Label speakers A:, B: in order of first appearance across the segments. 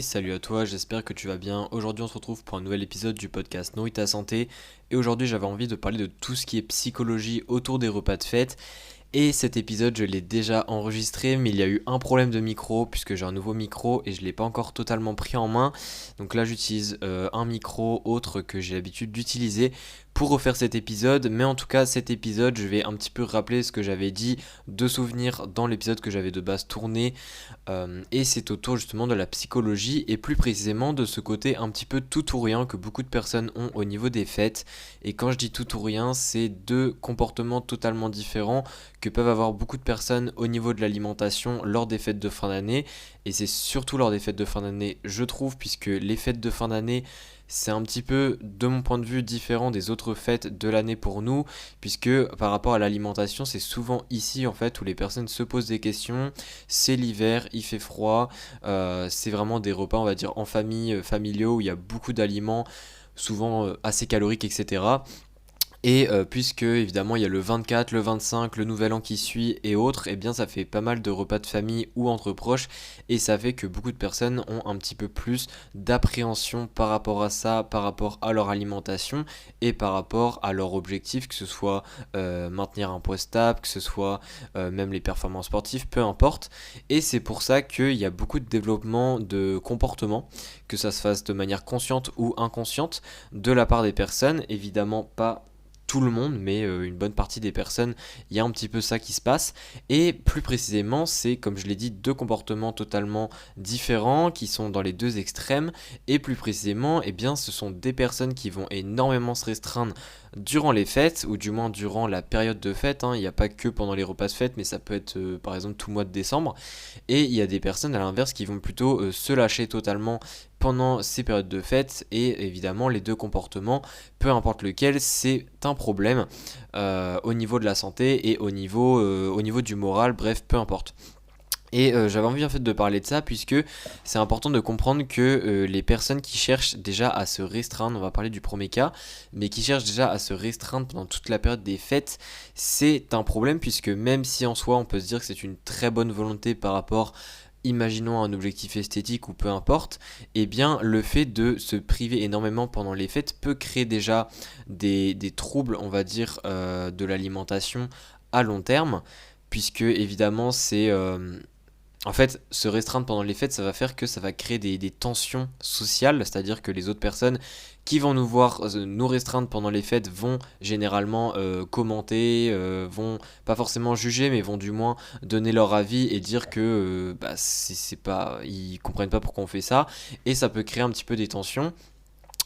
A: salut à toi, j'espère que tu vas bien. Aujourd'hui on se retrouve pour un nouvel épisode du podcast Nourris ta santé. Et aujourd'hui j'avais envie de parler de tout ce qui est psychologie autour des repas de fête. Et cet épisode, je l'ai déjà enregistré, mais il y a eu un problème de micro, puisque j'ai un nouveau micro et je ne l'ai pas encore totalement pris en main. Donc là, j'utilise un micro autre que j'ai l'habitude d'utiliser pour refaire cet épisode. Mais en tout cas, cet épisode, je vais un petit peu rappeler ce que j'avais dit de souvenirs dans l'épisode que j'avais de base tourné. Et c'est autour justement de la psychologie et plus précisément de ce côté un petit peu tout ou rien que beaucoup de personnes ont au niveau des fêtes. Et quand je dis tout ou rien, c'est deux comportements totalement différents que peuvent avoir beaucoup de personnes au niveau de l'alimentation lors des fêtes de fin d'année. Et c'est surtout lors des fêtes de fin d'année, je trouve, puisque les fêtes de fin d'année, c'est un petit peu, de mon point de vue, différent des autres fêtes de l'année pour nous, puisque par rapport à l'alimentation, c'est souvent ici en fait où les personnes se posent des questions. C'est l'hiver, il fait froid, c'est vraiment des repas, on va dire, en famille, familiaux, où il y a beaucoup d'aliments, souvent assez caloriques, etc. Et puisque évidemment il y a le 24, le 25, le nouvel an qui suit et autres, et bien ça fait pas mal de repas de famille ou entre proches et ça fait que beaucoup de personnes ont un petit peu plus d'appréhension par rapport à ça, par rapport à leur alimentation et par rapport à leur objectif, que ce soit maintenir un poids stable, que ce soit même les performances sportives, peu importe. Et c'est pour ça qu'il y a beaucoup de développement de comportements, que ça se fasse de manière consciente ou inconsciente de la part des personnes, évidemment pas tout le monde, mais une bonne partie des personnes, il y a un petit peu ça qui se passe. Et plus précisément, c'est, comme je l'ai dit, deux comportements totalement différents qui sont dans les deux extrêmes. Et plus précisément, eh bien, ce sont des personnes qui vont énormément se restreindre durant les fêtes, ou du moins durant la période de fête. Il n'y a pas que pendant les repas de fête, mais ça peut être par exemple tout le mois de décembre. Et il y a des personnes à l'inverse qui vont plutôt se lâcher totalement pendant ces périodes de fête, et évidemment les deux comportements, peu importe lequel, c'est un problème au niveau de la santé et au niveau du moral, bref, peu importe. Et j'avais envie en fait de parler de ça puisque c'est important de comprendre que les personnes qui cherchent déjà à se restreindre, on va parler du premier cas, mais qui cherchent déjà à se restreindre pendant toute la période des fêtes, c'est un problème puisque même si en soi on peut se dire que c'est une très bonne volonté par rapport, imaginons un objectif esthétique ou peu importe, eh bien le fait de se priver énormément pendant les fêtes peut créer déjà des troubles, on va dire, de l'alimentation à long terme, puisque évidemment c'est... en fait, se restreindre pendant les fêtes, ça va faire que ça va créer des tensions sociales, c'est-à-dire que les autres personnes qui vont nous voir nous restreindre pendant les fêtes vont généralement commenter, vont pas forcément juger, mais vont du moins donner leur avis et dire que bah, c'est pas, ils comprennent pas pourquoi on fait ça, et ça peut créer un petit peu des tensions.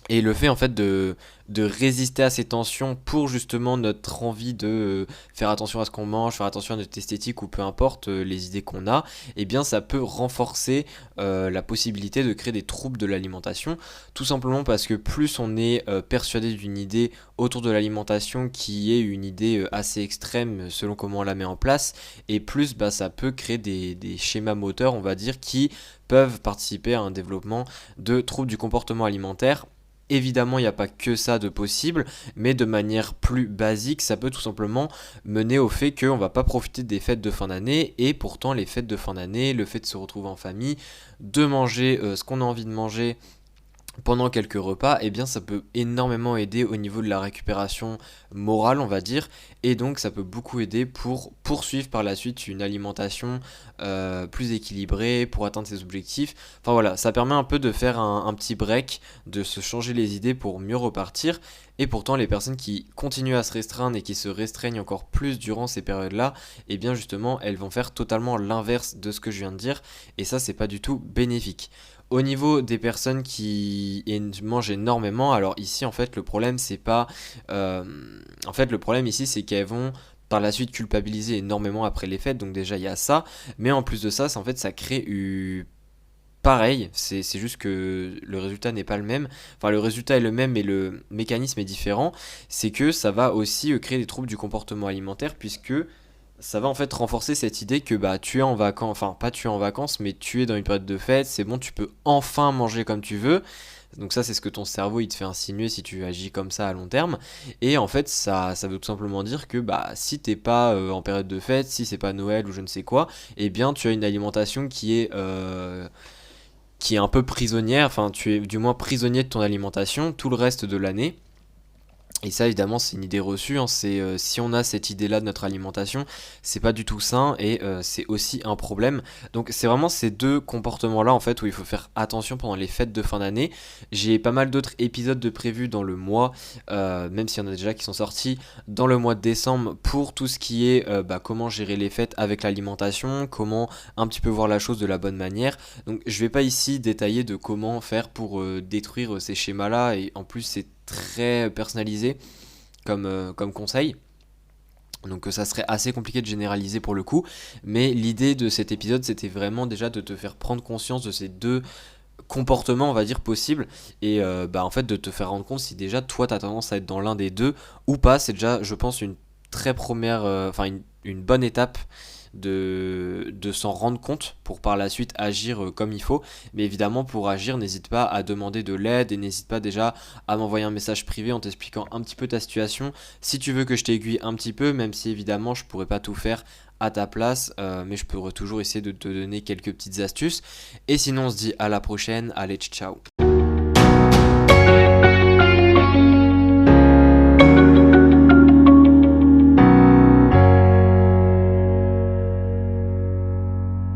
A: Et le fait en fait de résister à ces tensions pour justement notre envie de faire attention à ce qu'on mange, faire attention à notre esthétique ou peu importe les idées qu'on a, eh bien ça peut renforcer la possibilité de créer des troubles de l'alimentation, tout simplement parce que plus on est persuadé d'une idée autour de l'alimentation qui est une idée assez extrême selon comment on la met en place, et plus bah, ça peut créer des schémas moteurs, on va dire, qui peuvent participer à un développement de troubles du comportement alimentaire. Évidemment, il n'y a pas que ça de possible, mais de manière plus basique, ça peut tout simplement mener au fait qu'on ne va pas profiter des fêtes de fin d'année, et pourtant les fêtes de fin d'année, le fait de se retrouver en famille, de manger ce qu'on a envie de manger pendant quelques repas, eh bien ça peut énormément aider au niveau de la récupération morale, on va dire, et donc ça peut beaucoup aider pour poursuivre par la suite une alimentation plus équilibrée, pour atteindre ses objectifs. Enfin voilà, ça permet un peu de faire un petit break, de se changer les idées pour mieux repartir, et pourtant les personnes qui continuent à se restreindre et qui se restreignent encore plus durant ces périodes-là, eh bien justement elles vont faire totalement l'inverse de ce que je viens de dire, et ça c'est pas du tout bénéfique. Au niveau des personnes qui mangent énormément, alors ici en fait le problème c'est pas... en fait le problème ici c'est qu'elles vont par la suite culpabiliser énormément après les fêtes, donc déjà il y a ça, mais en plus de ça, en fait ça crée pareil, c'est juste que le résultat n'est pas le même, enfin le résultat est le même mais le mécanisme est différent, c'est que ça va aussi créer des troubles du comportement alimentaire puisque ça va en fait renforcer cette idée que bah tu es en vacances, enfin pas tu es en vacances, mais tu es dans une période de fête, c'est bon, tu peux enfin manger comme tu veux. Donc ça c'est ce que ton cerveau il te fait insinuer si tu agis comme ça à long terme. Et en fait ça veut tout simplement dire que bah si t'es pas en période de fête, si c'est pas Noël ou je ne sais quoi, eh bien tu as une alimentation qui est qui est un peu prisonnière, enfin tu es du moins prisonnier de ton alimentation tout le reste de l'année. Et ça, évidemment, c'est une idée reçue, hein. C'est si on a cette idée-là de notre alimentation, c'est pas du tout sain et c'est aussi un problème. Donc, c'est vraiment ces deux comportements-là, en fait, où il faut faire attention pendant les fêtes de fin d'année. J'ai pas mal d'autres épisodes de prévus dans le mois, même s'il y en a déjà qui sont sortis, dans le mois de décembre, pour tout ce qui est comment gérer les fêtes avec l'alimentation, comment un petit peu voir la chose de la bonne manière. Donc, je vais pas ici détailler de comment faire pour détruire ces schémas-là, et en plus, c'est très personnalisé comme conseil. Donc ça serait assez compliqué de généraliser pour le coup. Mais l'idée de cet épisode, c'était vraiment déjà de te faire prendre conscience de ces deux comportements, on va dire, possibles. Et en fait, de te faire rendre compte si déjà, toi, tu as tendance à être dans l'un des deux ou pas. C'est déjà, je pense, une très première, une bonne étape de s'en rendre compte pour par la suite agir comme il faut. Mais évidemment, pour agir, n'hésite pas à demander de l'aide et n'hésite pas déjà à m'envoyer un message privé en t'expliquant un petit peu ta situation. Si tu veux que je t'aiguille un petit peu, même si évidemment je pourrais pas tout faire à ta place, mais je pourrais toujours essayer de te donner quelques petites astuces. Et sinon, on se dit à la prochaine. Allez, ciao.